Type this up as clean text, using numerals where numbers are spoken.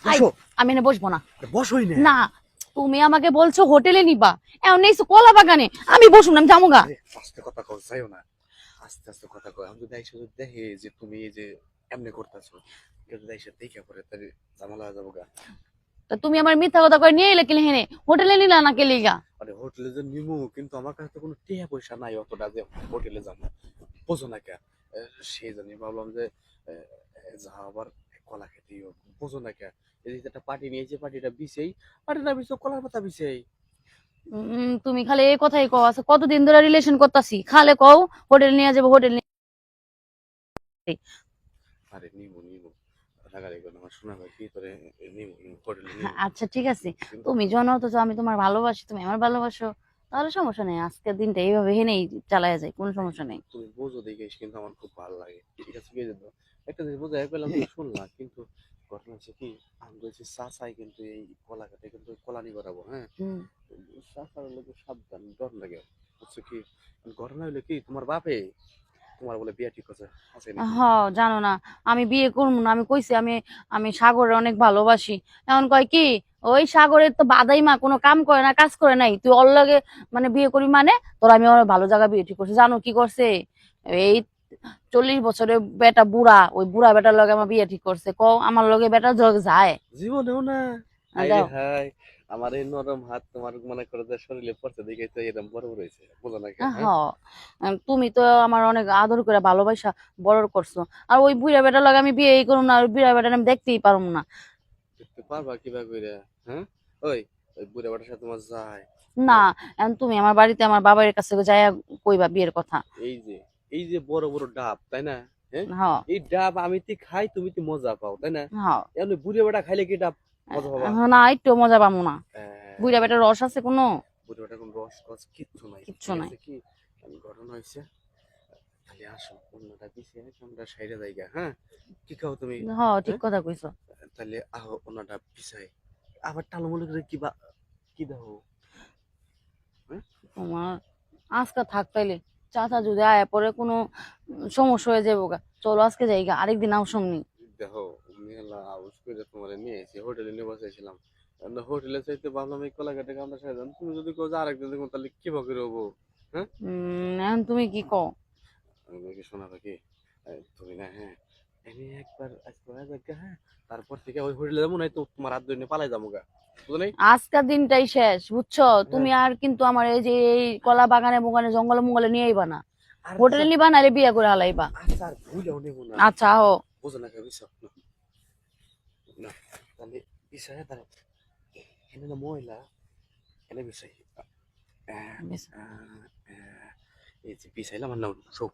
বসো। আমি এনে বসবো না। বসোই না। না, তুমি আমাকে বলছো হোটেলে নিবা, এখন নেইছো কলা বাগানে, আমি বসুন, আমি যাবো গা। আস্তে কথা কও, যাইও না। আস্তে আস্তে কথা কও। আমি যদি আইসা যদি দেখে যে তুমি এই যে এমনি করতেছো, কেউ যদি আইসা দেখে পরে তাহলে ঝামেলা হয়ে যাবো গা। তা তুমি আমার মিথ্যা কথা করে নিয়ে এলে কিলে হেনে, হোটেলে নিলা না কেলে গা? আরে হোটেলে যে নিমু, কিন্তু আমার কাছে তো কোনো টিয়া পয়সা নাই অতটা যে হোটেলে যাবো, বোঝো না কে? সেই জন্য ভাবলাম যে যা আবার কলা খেতেই হোক, বোঝো না কে? এই যে একটা পার্টি নিয়েছে, পার্টিটা বিছেই, পার্টি না বিছে কলার পাতা বিছেই। তুমি খালি এই কথাই কও, আচ্ছা কতদিন ধরে রিলেশন করতাছি, খালে কও হোটেল নিয়ে যাবো, হোটেল নিয়ে। আরে নিমু নিমু, রাগারাগি করো না, আমার শোনা ভাই কি তোরে নিমু নিমু, হোটেলে নিমু। আচ্ছা ঠিক আছে, কিন্তু তুমি জানো তো যে আমি তোমার ভালোবাসি, তুমি আমার ভালোবাসো, তাহলে সমস্যা নেই, আজকের দিনটা এইভাবে হেনেই চালায়া যায়, কোনো সমস্যা নেই। তুমি বোঝো দেখিস, কিন্তু আমার খুব ভালো লাগে, ঠিক আছে? কি যেত একটা জিনিস বোঝাই পেলাম, তুমি শুনলাম, কিন্তু ঘটনা হচ্ছে কি, আমি বলছি চাচাই কিন্তু এই কলা কাটে কিন্তু কলানি করাবো, হ্যাঁ? হুম। চাচার লোক সাবধান, ডর লাগে, বুঝছো কি? ঘটনা হইলো কি, তোমার বাপে তোমার বলে বিয়া ঠিক করছে, আছে নাকি? হ, জানো না, আমি বিয়ে করবো না, আমি কইছি আমি আমি সাগরে অনেক ভালোবাসি। এখন কয় কি, ওই সাগরের তো বাদাই মা, কোনো কাম করে না, কাজ করে নাই, তুই ওর লগে মানে বিয়ে করি মানে, তোর আমি অনেক ভালো জায়গা বিয়ে ঠিক করছি। জানো কি করছে? এই 40 বছরের বেটা বুড়া, ওই বুড়া বেটার লগে আমার বিয়ে ঠিক করছে। কও আমার লগে বেটা যোগ যায়? জীবনেও না। হাই রে যাও। হাই, আমার এই নরম হাত তোমার মনে করে যে শরীরে পড়ছে দেখে তো এরকম বড় বড় হয়েছে, বোঝো না কে? হ, হ্যাঁ, তুমি তো আমার অনেক আদর করে ভালোবাসা বড় করছো, আর ওই বুড়া বেটার লগে আমি বিয়ে করুম না, ওই বুড়া বেটার আমি দেখতেই পারুম না। দেখতে পারবা কিভাবে করে? হ্যাঁ, ওই ওই বুড়া বেটার সাথে তোমার যায়? না, তোমার এখন তুমি আমার বাড়িতে আমার বাবার কাছে যাইয়া কইবা বিয়ের কথা। এই যে এই যে বড় বড় ডাব, তাই না? হ্যাঁ, হ। এই ডাব আমি তি খাই, তুমি তি মজা পাও, তাই না? হ। এমনি বুড়ে বেটা খাইলে কি ডাব মজা পাবা? না, একটু মজা পাবো না। বুড়া আহ, বেটার রস আছে কোনো? বুড়ে বেটা কোন রস টস কিচ্ছু নাই, কিচ্ছু ঠিক নাই। আছে? কি ঘটনা হয়েছে, তাহলে আসো অন্যটা পিছিয়ে আমরা সাইডে জায়গা, হ্যাঁ? কি খাও তুমি? হ, ঠিক হ্যাঁ, কথা কইছো। তাহলে আহো অন্যটা পিছাই, আবার টালমুলি করে কি বা কি দাও? হ্যাঁ, তোমার আজকে থাক তাইলে, চাচা যদি আয়া পরে কোনো সমস্যা হয়ে যাবো গা, চলো আজকে যাইগা, আরেকদিন আও সামনি। দেখো, মেলা আউস করে তোমার নিয়ে এসে হোটেলে নিয়ে বসাইছিলাম, হোটেলে চাইতে ভাবলাম এই কলাঘাটে কামটা সাইলাম, তুমি যদি কেউ যে আরেকদিন দেখো তাহলে কি করে হবো? হ্যাঁ, এখন তুমি কি কও? আমি কি শোনা পাখি, তুমি না, হ্যাঁ, আমি একবার আজকে হয়ে যাক গা, হ্যাঁ, তারপর থেকে ওই হোটেলে যাবো, নাই তো তোমার হাত ধরে নিয়ে পালাই যাবো গা, বুঝো নাই? আজকের দিনটাই শেষ, বুঝছো? হ্যাঁ, তুমি আর কিন্তু আমার এই যে এই কলা বাগানে বাগানে জঙ্গলে মঙ্গলে নিয়ে আইবা না, আর হোটেলে নিবা নাহলে বিয়ে করে হালাইবা। আচ্ছা আর ভুলেও নেবো না, আচ্ছা আহো। বুঝো না কেন বিশ্বাস না, তাহলে বিষয় তাহলে এখানে না মহিলা, এনে বিষয় বেশ। এই যে বিষয়লাম আমার নাম সব